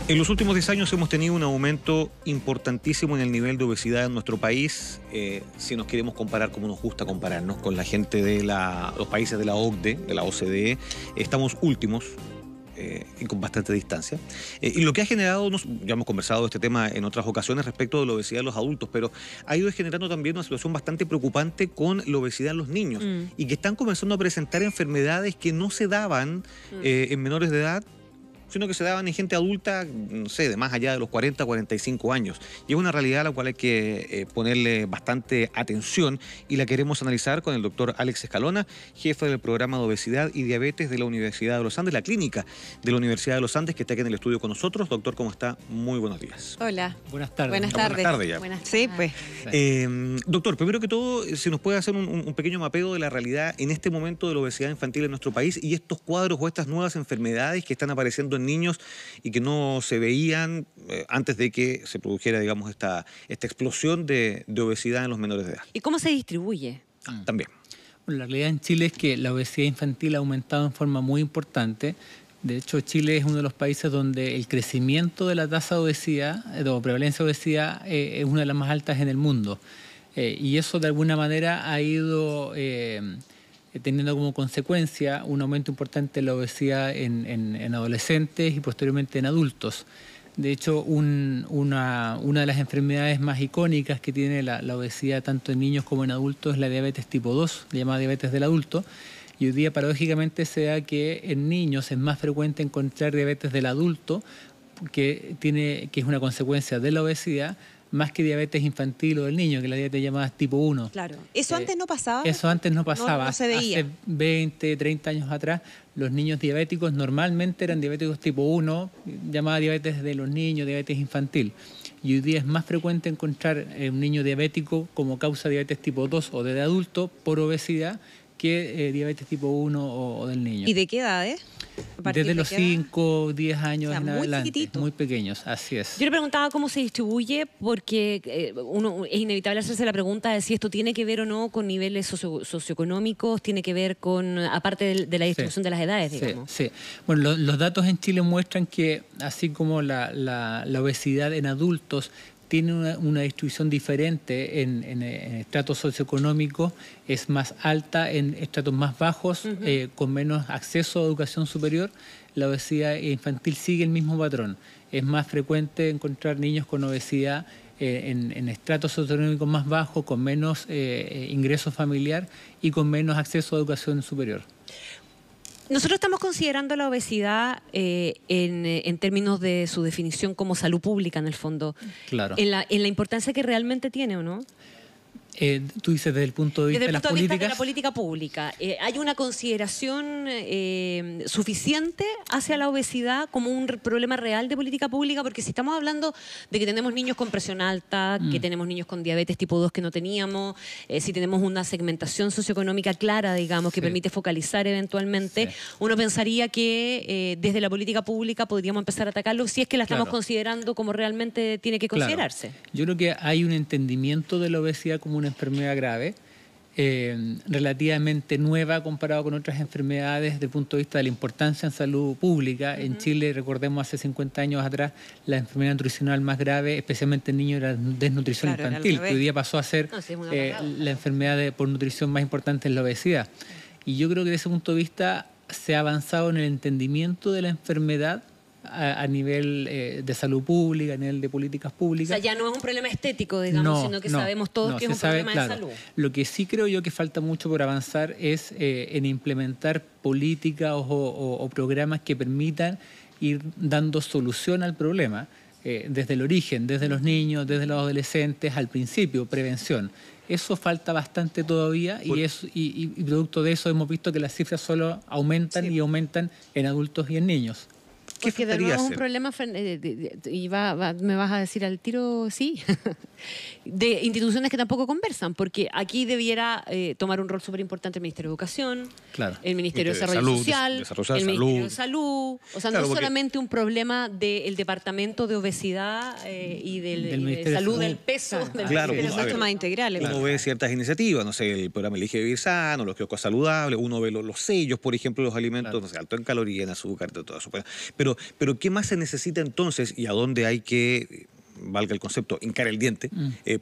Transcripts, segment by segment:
En los últimos 10 años hemos tenido un aumento importantísimo en el nivel de obesidad en nuestro país. Si nos queremos comparar como nos gusta compararnos con la gente de los países de la OCDE, de la OCDE, estamos últimos y con bastante distancia. Y lo que ha generado, ya hemos conversado de este tema en otras ocasiones respecto de la obesidad de los adultos, pero ha ido generando también una situación bastante preocupante con la obesidad en los niños y que están comenzando a presentar enfermedades que no se daban en menores de edad, sino que se daban en gente adulta, no sé, de más allá de los 40, 45 años. Y es una realidad a la cual hay que ponerle bastante atención y la queremos analizar con el doctor Alex Escalona, jefe del programa de obesidad y diabetes de la Universidad de los Andes, la clínica de la Universidad de los Andes, que está aquí en el estudio con nosotros. Doctor, ¿cómo está? Muy buenos días. Hola. Buenas tardes. Buenas tardes. Buenas tardes ya. Sí, pues. Doctor, primero que todo, si nos puede hacer un pequeño mapeo de la realidad en este momento de la obesidad infantil en nuestro país y estos cuadros o estas nuevas enfermedades que están apareciendo en niños y que no se veían antes de que se produjera, digamos, esta explosión de obesidad en los menores de edad. ¿Y cómo se distribuye? También. Bueno, la realidad en Chile es que la obesidad infantil ha aumentado en forma muy importante. De hecho, Chile es uno de los países donde el crecimiento de la tasa de obesidad, de prevalencia de obesidad, es una de las más altas en el mundo. Y eso, de alguna manera, ha ido teniendo como consecuencia un aumento importante de la obesidad en adolescentes y posteriormente en adultos. De hecho, una de las enfermedades más icónicas que tiene la obesidad tanto en niños como en adultos es la diabetes tipo 2, llamada diabetes del adulto. Y hoy día, paradójicamente, se da que en niños es más frecuente encontrar diabetes del adulto, que es una consecuencia de la obesidad, más que diabetes infantil o del niño, que es la diabetes llamada tipo 1. Claro. ¿Eso antes no pasaba? Eso antes no pasaba. No se veía. Hace 20, 30 años atrás, los niños diabéticos normalmente eran diabéticos tipo 1, llamada diabetes de los niños, diabetes infantil. Y hoy día es más frecuente encontrar un niño diabético como causa de diabetes tipo 2 o de adulto por obesidad que diabetes tipo 1 o del niño. ¿Y de qué edades? Desde los 5, 10 años, o sea, en muy adelante. Chiquitito. Muy pequeños, así es. Yo le preguntaba cómo se distribuye porque uno es inevitable hacerse la pregunta de si esto tiene que ver o no con niveles socioeconómicos, tiene que ver con, aparte de la distribución de las edades, digamos. Sí. Bueno, los datos en Chile muestran que así como la obesidad en adultos tiene una distribución diferente en estratos socioeconómicos, es más alta en estratos más bajos, con menos acceso a educación superior. La obesidad infantil sigue el mismo patrón. Es más frecuente encontrar niños con obesidad en estratos socioeconómicos más bajos, con menos ingreso familiar y con menos acceso a educación superior. Nosotros estamos considerando la obesidad en términos de su definición como salud pública, en el fondo. Claro. En la importancia que realmente tiene, ¿o no? Tú dices desde el punto de vista de las políticas. Desde la política pública. ¿Hay una consideración suficiente hacia la obesidad como un problema real de política pública? Porque si estamos hablando de que tenemos niños con presión alta, que tenemos niños con diabetes tipo 2 que no teníamos, si tenemos una segmentación socioeconómica clara, digamos, que permite focalizar eventualmente, uno pensaría que desde la política pública podríamos empezar a atacarlo si es que la estamos considerando como realmente tiene que considerarse. Yo creo que hay un entendimiento de la obesidad como una enfermedad grave, relativamente nueva comparado con otras enfermedades desde el punto de vista de la importancia en salud pública. En Chile, recordemos, hace 50 años atrás, la enfermedad nutricional más grave, especialmente en niños, era desnutrición infantil, que hoy día pasó a ser la enfermedad por nutrición más importante en la obesidad. Y yo creo que desde ese punto de vista se ha avanzado en el entendimiento de la enfermedad a nivel de salud pública, a nivel de políticas públicas. O sea, ya no es un problema estético, digamos, sino que sabemos todos que es un problema de salud. Lo que sí creo yo que falta mucho por avanzar es en implementar políticas o programas que permitan ir dando solución al problema desde el origen, desde los niños, desde los adolescentes, al principio, prevención. Eso falta bastante todavía y producto de eso hemos visto que las cifras solo aumentan y aumentan en adultos y en niños. Porque de nuevo es un problema, y me vas a decir al tiro, sí, de instituciones que tampoco conversan, porque aquí debiera tomar un rol súper importante el Ministerio de Educación, el Ministerio de Desarrollo Social, el Ministerio de Salud. O sea, no solamente un problema del Departamento de Obesidad y de Salud del Peso, del mucho más integral. Uno ve ciertas iniciativas, no sé, el programa Elige Vivir Sano, los kioscos saludables, uno ve los sellos, por ejemplo, los alimentos, no sé, alto en calorías, en azúcar, todo eso. Pero Pero ¿qué más se necesita entonces y a dónde hay que, valga el concepto, hincar el diente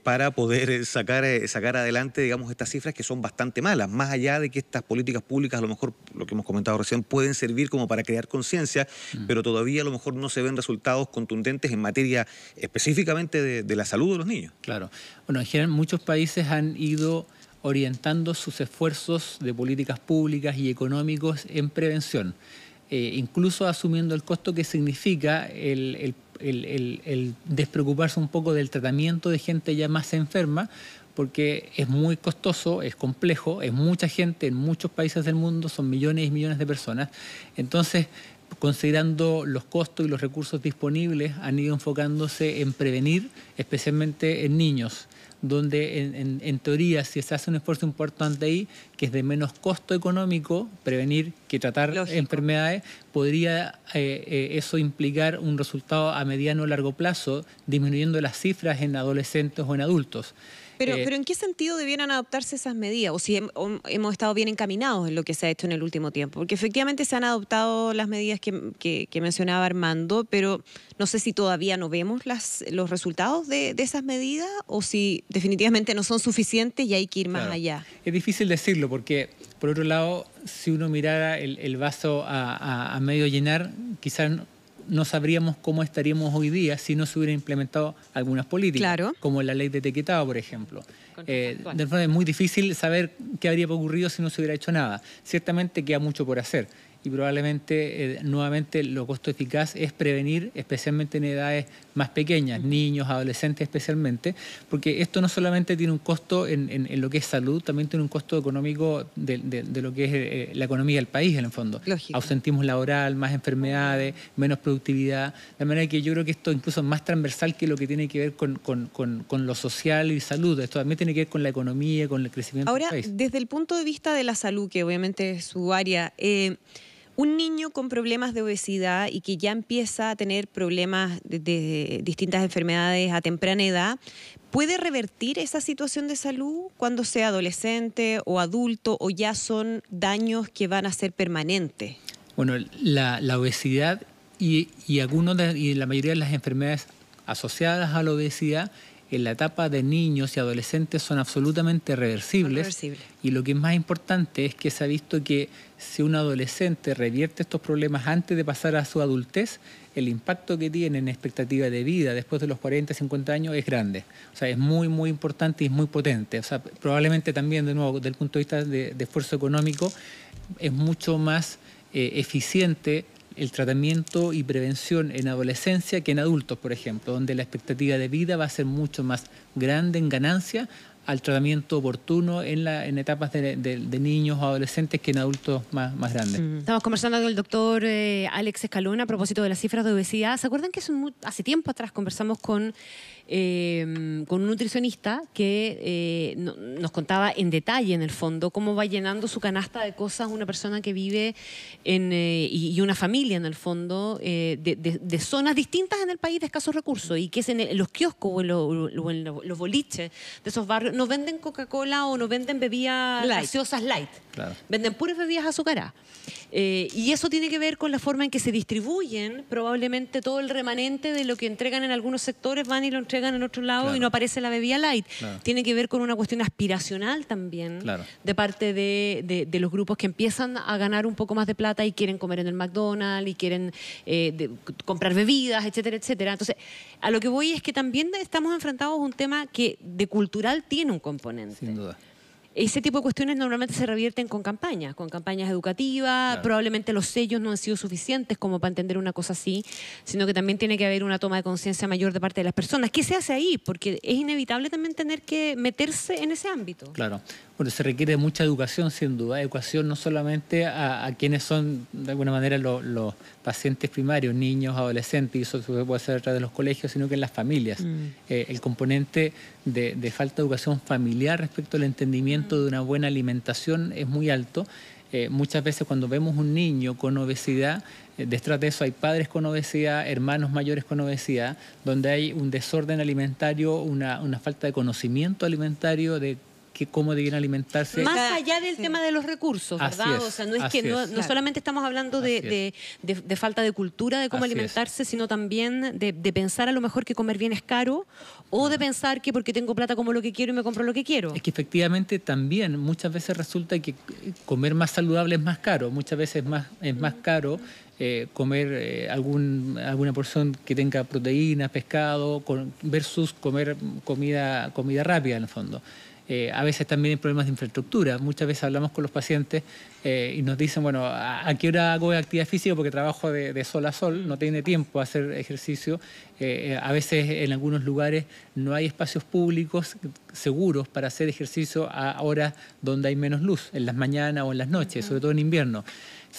para poder sacar adelante, digamos, estas cifras que son bastante malas, más allá de que estas políticas públicas, a lo mejor, lo que hemos comentado recién, pueden servir como para crear conciencia, pero todavía a lo mejor no se ven resultados contundentes en materia específicamente de la salud de los niños? Claro. Bueno, en general muchos países han ido orientando sus esfuerzos de políticas públicas y económicos en prevención, incluso asumiendo el costo que significa el despreocuparse un poco del tratamiento de gente ya más enferma, porque es muy costoso, es complejo, es mucha gente en muchos países del mundo, son millones y millones de personas. Entonces, considerando los costos y los recursos disponibles, han ido enfocándose en prevenir, especialmente en niños, donde en teoría, si se hace un esfuerzo importante ahí, que es de menos costo económico prevenir que tratar enfermedades, podría eso implicar un resultado a mediano o largo plazo, disminuyendo las cifras en adolescentes o en adultos. Pero ¿en qué sentido debieran adoptarse esas medidas? O si hemos estado bien encaminados en lo que se ha hecho en el último tiempo. Porque efectivamente se han adoptado las medidas que mencionaba Armando, pero no sé si todavía no vemos los resultados de esas medidas o si definitivamente no son suficientes y hay que ir más allá. Es difícil decirlo porque, por otro lado, si uno mirara el vaso a medio llenar, quizás no sabríamos cómo estaríamos hoy día si no se hubieran implementado algunas políticas, como la ley de etiquetado, por ejemplo. De forma es muy difícil saber qué habría ocurrido si no se hubiera hecho nada. Ciertamente queda mucho por hacer y probablemente, nuevamente, lo costo eficaz es prevenir, especialmente en edades más pequeñas, niños, adolescentes especialmente, porque esto no solamente tiene un costo en lo que es salud, también tiene un costo económico de lo que es la economía del país, en el fondo. Lógico. Ausentismo laboral, más enfermedades, menos productividad, de manera que yo creo que esto incluso es más transversal que lo que tiene que ver con lo social y salud. Esto también tiene que ver con la economía, con el crecimiento del país. Ahora, desde el punto de vista de la salud, que obviamente es su área, un niño con problemas de obesidad y que ya empieza a tener problemas de distintas enfermedades a temprana edad, ¿puede revertir esa situación de salud cuando sea adolescente o adulto o ya son daños que van a ser permanentes? Bueno, la obesidad y la mayoría de las enfermedades asociadas a la obesidad en la etapa de niños y adolescentes son absolutamente reversibles. Y lo que es más importante es que se ha visto que si un adolescente revierte estos problemas antes de pasar a su adultez, el impacto que tiene en expectativa de vida después de los 40, 50 años es grande. O sea, es muy, muy importante y es muy potente. O sea, probablemente también, de nuevo, desde el punto de vista de esfuerzo económico, es mucho más eficiente el tratamiento y prevención en adolescencia que en adultos, por ejemplo, donde la expectativa de vida va a ser mucho más grande en ganancia al tratamiento oportuno en etapas de niños o adolescentes que en adultos más grandes. Estamos conversando con el doctor Alex Escalona a propósito de las cifras de obesidad. ¿Se acuerdan que hace tiempo atrás conversamos con un nutricionista que nos contaba en detalle, en el fondo, cómo va llenando su canasta de cosas una persona que vive y una familia, en el fondo, de zonas distintas en el país de escasos recursos, y que es en los kioscos o en los boliches de esos barrios no venden Coca-Cola o no venden bebidas gaseosas light. Claro. Venden puras bebidas azucaradas. Y eso tiene que ver con la forma en que se distribuyen probablemente todo el remanente de lo que entregan en algunos sectores, van y lo entregan en otro lado y no aparece la bebida light. Tiene que ver con una cuestión aspiracional también de parte de los grupos que empiezan a ganar un poco más de plata y quieren comer en el McDonald's y quieren comprar bebidas, etcétera, etcétera. Entonces, a lo que voy es que también estamos enfrentados a un tema que de cultural tiene un componente. Sin duda. Ese tipo de cuestiones normalmente se revierten con campañas educativas. Probablemente los sellos no han sido suficientes como para entender una cosa así, sino que también tiene que haber una toma de conciencia mayor de parte de las personas. ¿Qué se hace ahí? Porque es inevitable también tener que meterse en ese ámbito. Claro. Bueno, se requiere mucha educación, sin duda. Educación no solamente a quienes son, de alguna manera, los pacientes primarios, niños, adolescentes, y eso se puede hacer a través de los colegios, sino que en las familias. El componente de falta de educación familiar respecto al entendimiento de una buena alimentación es muy alto. Muchas veces cuando vemos un niño con obesidad, detrás de eso hay padres con obesidad, hermanos mayores con obesidad, donde hay un desorden alimentario, una falta de conocimiento alimentario, de cómo deben alimentarse. Más allá del tema de los recursos, ¿verdad? O sea, no es que no solamente estamos hablando de falta de cultura de cómo alimentarse, sino también de pensar a lo mejor que comer bien es caro, o de pensar que porque tengo plata como lo que quiero y me compro lo que quiero. Es que efectivamente también muchas veces resulta que comer más saludable es más caro, muchas veces es más caro comer alguna porción que tenga proteínas, pescado, versus comer comida rápida en el fondo. A veces también hay problemas de infraestructura. Muchas veces hablamos con los pacientes y nos dicen, bueno, ¿a qué hora hago actividad física? Porque trabajo de sol a sol, no tiene tiempo a hacer ejercicio. A veces en algunos lugares no hay espacios públicos seguros para hacer ejercicio a horas donde hay menos luz, en las mañanas o en las noches, sobre todo en invierno.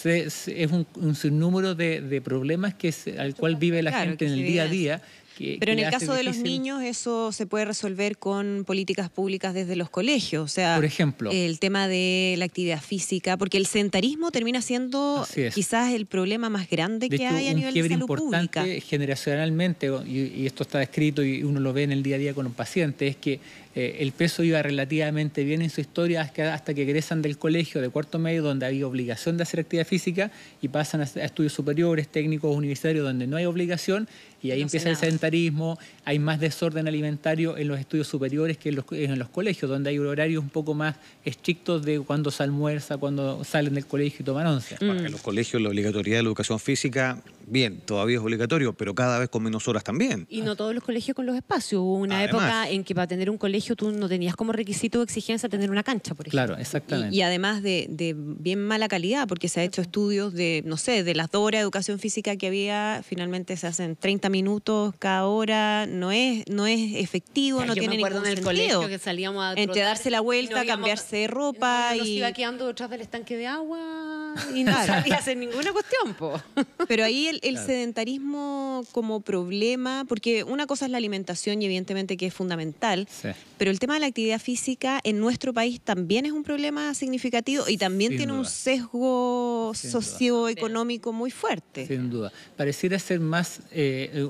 Es un sinnúmero de problemas al cual vive la gente en el día a día. Pero en el caso de los niños eso se puede resolver con políticas públicas desde los colegios, o sea, por ejemplo, el tema de la actividad física, porque el sedentarismo termina siendo quizás el problema más grande que hay a nivel de salud pública. Generacionalmente, y esto está escrito y uno lo ve en el día a día con los pacientes, es que el peso iba relativamente bien en su historia hasta que egresan del colegio de cuarto medio, donde había obligación de hacer actividad física, y pasan a estudios superiores, técnicos, universitarios, donde no hay obligación, y ahí empieza el sedentarismo. Hay más desorden alimentario en los estudios superiores que en los colegios, donde hay horarios un poco más estrictos de cuándo se almuerza, cuándo salen del colegio y toman once. Bueno, en los colegios la obligatoriedad de la educación física, bien, todavía es obligatorio, pero cada vez con menos horas también. Y no todos los colegios con los espacios. Hubo una época en que para tener un colegio tú no tenías como requisito o exigencia tener una cancha, por ejemplo. Claro, exactamente. Y además de bien mala calidad, porque se ha hecho estudios de, no sé, de las 2 horas de educación física que había, finalmente se hacen 30 minutos cada hora, no es efectivo, no tiene ningún sentido. Colegio que salíamos a entre darse la vuelta, cambiarse de ropa y nos iba quedando detrás del estanque de agua y no sabía hacer ninguna cuestión, po. Pero ahí el sedentarismo como problema, porque una cosa es la alimentación y evidentemente que es fundamental, pero el tema de la actividad física en nuestro país también es un problema significativo y también tiene un sesgo socioeconómico muy fuerte. Sin duda. Pareciera ser más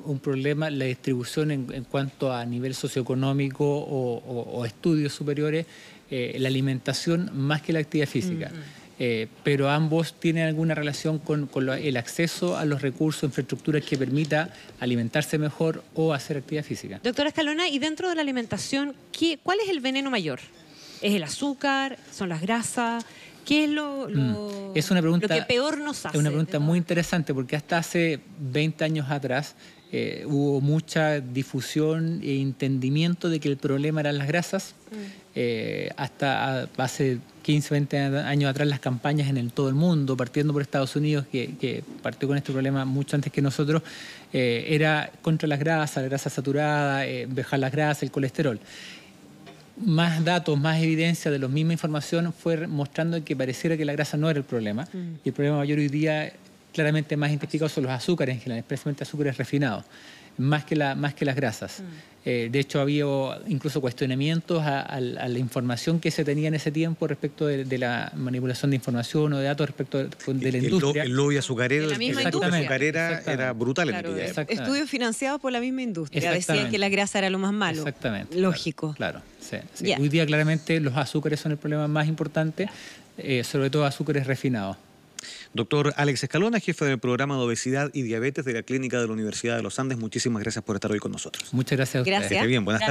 un problema la distribución en cuanto a nivel socioeconómico o estudios superiores, la alimentación más que la actividad física. Pero ambos tienen alguna relación con el acceso a los recursos, infraestructuras que permita alimentarse mejor o hacer actividad física. Doctora Escalona, y dentro de la alimentación, ¿cuál es el veneno mayor? ¿Es el azúcar? ¿Son las grasas? ¿Qué es lo que peor nos hace? Es una pregunta muy interesante porque hasta hace 20 años atrás hubo mucha difusión e entendimiento de que el problema eran las grasas. Hasta hace 15, 20 años atrás las campañas en todo el mundo, partiendo por Estados Unidos, que partió con este problema mucho antes que nosotros, era contra las grasas, la grasa saturada, bajar las grasas, el colesterol. Más datos, más evidencia de la misma información fue mostrando que pareciera que la grasa no era el problema. Y el problema mayor hoy día, claramente más identificado, son los azúcares en general, especialmente azúcares refinados, más que las grasas. De hecho, había incluso cuestionamientos a la información que se tenía en ese tiempo respecto de la manipulación de información o de datos respecto de la industria. El lobby azucarero, la misma industria. Era brutal en aquella época. Estudios financiados por la misma industria. Decían que la grasa era lo más malo. Exactamente. Lógico. Claro. Sí. Hoy día claramente los azúcares son el problema más importante, sobre todo azúcares refinados. Doctor Alex Escalona, jefe del programa de obesidad y diabetes de la Clínica de la Universidad de los Andes, muchísimas gracias por estar hoy con nosotros. Muchas gracias a ustedes. Gracias. Bien, buenas tardes.